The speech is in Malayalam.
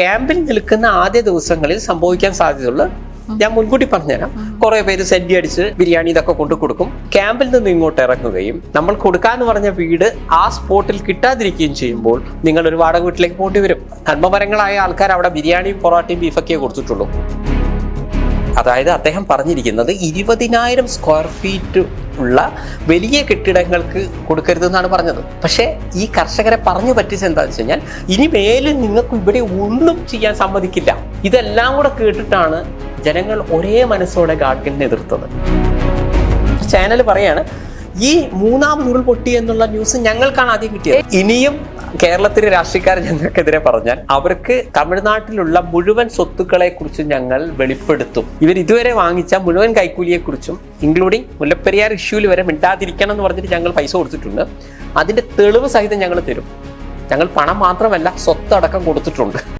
ക്യാമ്പിൽ നിൽക്കുന്ന ആദ്യ ദിവസങ്ങളിൽ സംഭവിക്കാൻ സാധ്യതയുള്ള ഞാൻ മുൻകൂട്ടി പറഞ്ഞുതരാം. കുറെ പേര് സെന്റി അടിച്ച് ബിരിയാണി ഇതൊക്കെ കൊണ്ടു കൊടുക്കും. ക്യാമ്പിൽ നിന്ന് ഇങ്ങോട്ട് ഇറങ്ങുകയും നമ്മൾ കൊടുക്കാന്ന് പറഞ്ഞ വീട് ആ സ്പോട്ടിൽ കിട്ടാതിരിക്കുകയും ചെയ്യുമ്പോൾ നിങ്ങൾ ഒരു വാടക വീട്ടിലേക്ക് പോകേണ്ടി വരും. നന്മപരങ്ങളായ ആൾക്കാർ അവിടെ ബിരിയാണിയും പൊറോട്ടയും ബീഫൊക്കെ കൊടുത്തിട്ടുള്ളൂ. അതായത് അദ്ദേഹം പറഞ്ഞിരിക്കുന്നത് 20,000 സ്ക്വയർ ഫീറ്റ് ഉള്ള വലിയ കെട്ടിടങ്ങൾക്ക് കൊടുക്കരുതെന്നാണ് പറഞ്ഞത്. പക്ഷേ ഈ കർഷകരെ പറഞ്ഞു പറ്റിച്ച് എന്താണെന്ന് വെച്ച് കഴിഞ്ഞാൽ ഇനി മേലിൽ നിങ്ങൾക്ക് ഇവിടെ ഒന്നും ചെയ്യാൻ സമ്മതിക്കില്ല. ഇതെല്ലാം കൂടെ കേട്ടിട്ടാണ് ജനങ്ങൾ ഒരേ മനസ്സോടെ ഗാഡ്ഗിലിനെ എതിർത്തത്. ചാനൽ പറയാണ് ഈ മൂന്നാമത് ഉരുൾ പൊട്ടി എന്നുള്ള ന്യൂസ് ഞങ്ങൾക്കാണ് ആദ്യം കിട്ടിയത്. ഇനിയും കേരളത്തിലെ രാഷ്ട്രീയക്കാർ ഞങ്ങൾക്കെതിരെ പറഞ്ഞാൽ അവർക്ക് തമിഴ്നാട്ടിലുള്ള മുഴുവൻ സ്വത്തുക്കളെ കുറിച്ച് ഞങ്ങൾ വെളിപ്പെടുത്തും. ഇവർ ഇതുവരെ വാങ്ങിച്ച മുഴുവൻ കൈക്കൂലിയെ കുറിച്ചും ഇൻക്ലൂഡിങ് മുല്ലപ്പെരിയാർ ഇഷ്യൂവിൽ വരെ മിണ്ടാതിരിക്കണം എന്ന് പറഞ്ഞിട്ട് ഞങ്ങൾ പൈസ കൊടുത്തിട്ടുണ്ട്. അതിന്റെ തെളിവ് സഹിതം ഞങ്ങൾ തരും. ഞങ്ങൾ പണം മാത്രമല്ല സ്വത്തടക്കം കൊടുത്തിട്ടുണ്ട്.